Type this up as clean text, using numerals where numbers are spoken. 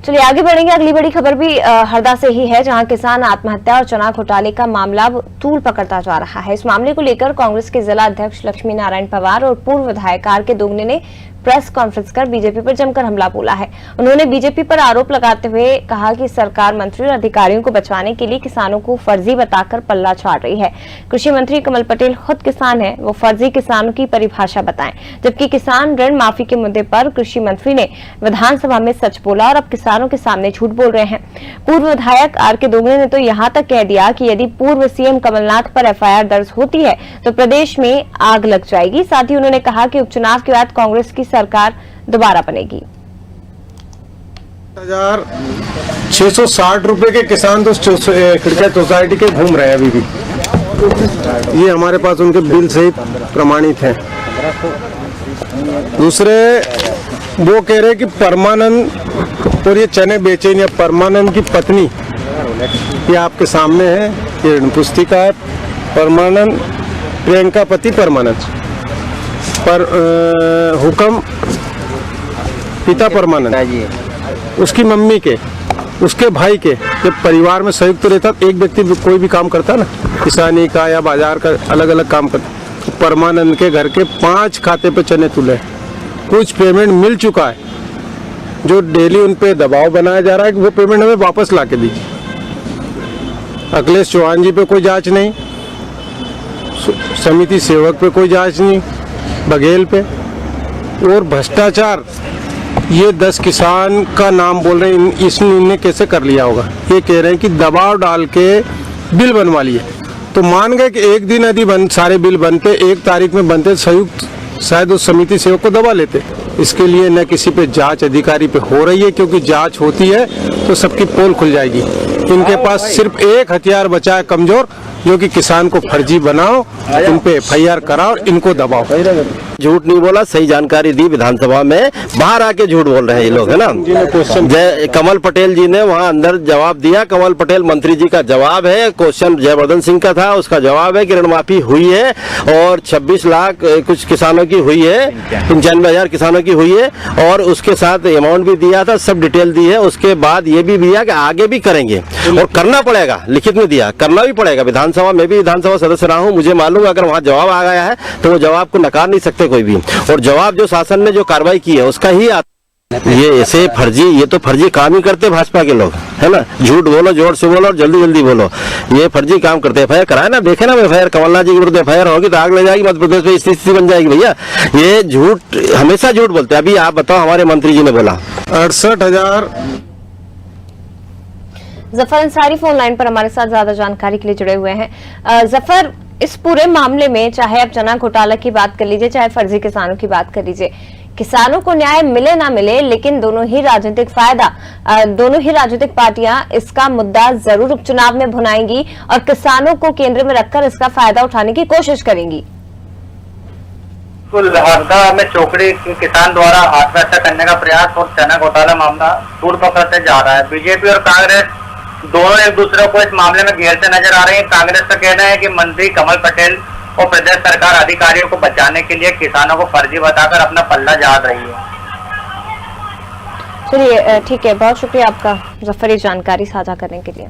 चलिए आगे बढ़ेंगे। अगली बड़ी खबर भी हरदा से ही है, जहां किसान आत्महत्या और चना घोटाले का मामला तूल पकड़ता जा रहा है। इस मामले को लेकर कांग्रेस के जिला अध्यक्ष लक्ष्मी नारायण पवार और पूर्व विधायक आर.के. दोगने ने प्रेस कॉन्फ्रेंस कर बीजेपी पर जमकर हमला बोला है। उन्होंने बीजेपी पर आरोप लगाते हुए कहा कि सरकार मंत्री और अधिकारियों को बचाने के लिए किसानों को फर्जी बताकर पल्ला झाड़ रही है। कृषि मंत्री कमल पटेल खुद किसान हैं, वो फर्जी किसानों की परिभाषा बताएं। जबकि किसान ऋण माफी के मुद्दे पर कृषि मंत्री ने विधानसभा में सच बोला और अब किसानों के सामने झूठ बोल रहे हैं। पूर्व विधायक आर.के. दोगने ने तो यहाँ तक कह दिया कि यदि पूर्व सीएम कमलनाथ पर एफआईआर दर्ज होती है तो प्रदेश में आग लग जाएगी। साथ ही उन्होंने कहा कि उपचुनाव के बाद कांग्रेस की सरकार दोबारा बनेगी। 660 रुपए के किसान तो खिड़किया सोसाइटी के घूम रहे हैं अभी भी। ये हमारे पास उनके बिल सहित प्रमाणित हैं। दूसरे वो कह रहे कि परमानंद और ये चने बेचे नहीं। परमानंद की पत्नी ये आपके सामने है, ये पुस्तिका है। परमानंद प्रियंका पति परमानंद पर हुक्म पिता परमानंद, उसकी मम्मी के, उसके भाई के। जब परिवार में संयुक्त रहता एक व्यक्ति कोई भी काम करता ना, किसानी का या बाजार का अलग अलग काम करता, तो परमानंद के घर के 5 खाते पे चने तुले। कुछ पेमेंट मिल चुका है, जो डेली उन पे दबाव बनाया जा रहा है कि वो पेमेंट हमें वापस ला के दीजिए। अखिलेश चौहान जी पे कोई जांच नहीं, समिति सेवक पे कोई जांच नहीं, बघेल पे। और भ्रष्टाचार, ये 10 किसान का नाम बोल रहे हैं, इन्हें कैसे कर लिया होगा। ये कह रहे हैं कि दबाव डाल के बिल बनवा लिए। तो मान गए कि एक दिन यदि सारे बिल बनते, 1 तारीख में बनते, संयुक्त शायद उस समिति सेवक को दबा लेते। इसके लिए न किसी पे जांच अधिकारी पे हो रही है, क्योंकि जांच होती है तो सबकी पोल खुल जाएगी। इनके पास सिर्फ एक हथियार बचा है कमजोर, जो कि किसान को फर्जी बनाओ, इन पे एफआईआर कराओ, इनको दबाओ। झूठ नहीं बोला, सही जानकारी दी विधानसभा में। बाहर आके झूठ बोल रहे हैं ये लोग, है ना। जय कमल पटेल जी ने वहां अंदर जवाब दिया। कमल पटेल मंत्री जी का जवाब है। क्वेश्चन जयवर्धन सिंह का था, उसका जवाब है कि ऋण माफी हुई है और 26 लाख कुछ किसानों की हुई है, 95,000 किसानों की हुई है और उसके साथ अमाउंट भी दिया था, सब डिटेल दी है। उसके बाद ये भी दिया कि आगे भी करेंगे और करना पड़ेगा, लिखित में दिया, करना भी पड़ेगा। विधानसभा में भी विधानसभा सदस्य रहा हूँ, मुझे मालूम है अगर वहाँ जवाब आ गया है तो वो जवाब को नकार नहीं सकते कोई भी। और जवाब जो शासन ने जो कार्रवाई की है उसका ही ये ऐसे फर्जी, ये तो फर्जी काम ही करते भाजपा के लोग, है ना। झूठ बोलो, जोर से बोलो और जल्दी जल्दी बोलो, ये फर्जी काम करते हैं। एफआईआर कराए ना, देखे ना एफआईआर, कमलनाथ जी के विरुद्ध एफआईआर होगी तो आग लग जाएगी, मध्य प्रदेश में स्थिति बन जाएगी। भैया ये झूठ, हमेशा झूठ बोलते हैं। अभी आप बताओ, हमारे मंत्री जी ने बोला 68,000। जफर अंसारी फोन लाइन पर हमारे साथ ज्यादा जानकारी के लिए जुड़े हुए हैं। जफर, इस पूरे मामले में चाहे आप चना घोटाला की बात कर लीजिए, चाहे फर्जी किसानों की बात कर लीजिए, किसानों को न्याय मिले ना मिले, लेकिन दोनों ही राजनीतिक पार्टियां इसका मुद्दा जरूर उपचुनाव में भुनाएंगी और किसानों को केंद्र में रखकर इसका फायदा उठाने की कोशिश करेंगी। हरदा में चोकड़ी किसान द्वारा आत्महत्या करने का प्रयास और चना घोटाला मामला दूर पकड़ते जा रहा है। बीजेपी और कांग्रेस दोनों एक दूसरे को इस मामले में घेरते नजर आ रहे हैं। कांग्रेस का कहना है कि मंत्री कमल पटेल और प्रदेश सरकार अधिकारियों को बचाने के लिए किसानों को फर्जी बताकर अपना पल्ला झाड़ रही है। चलिए ठीक है, बहुत शुक्रिया आपका जफर, ये जानकारी साझा करने के लिए।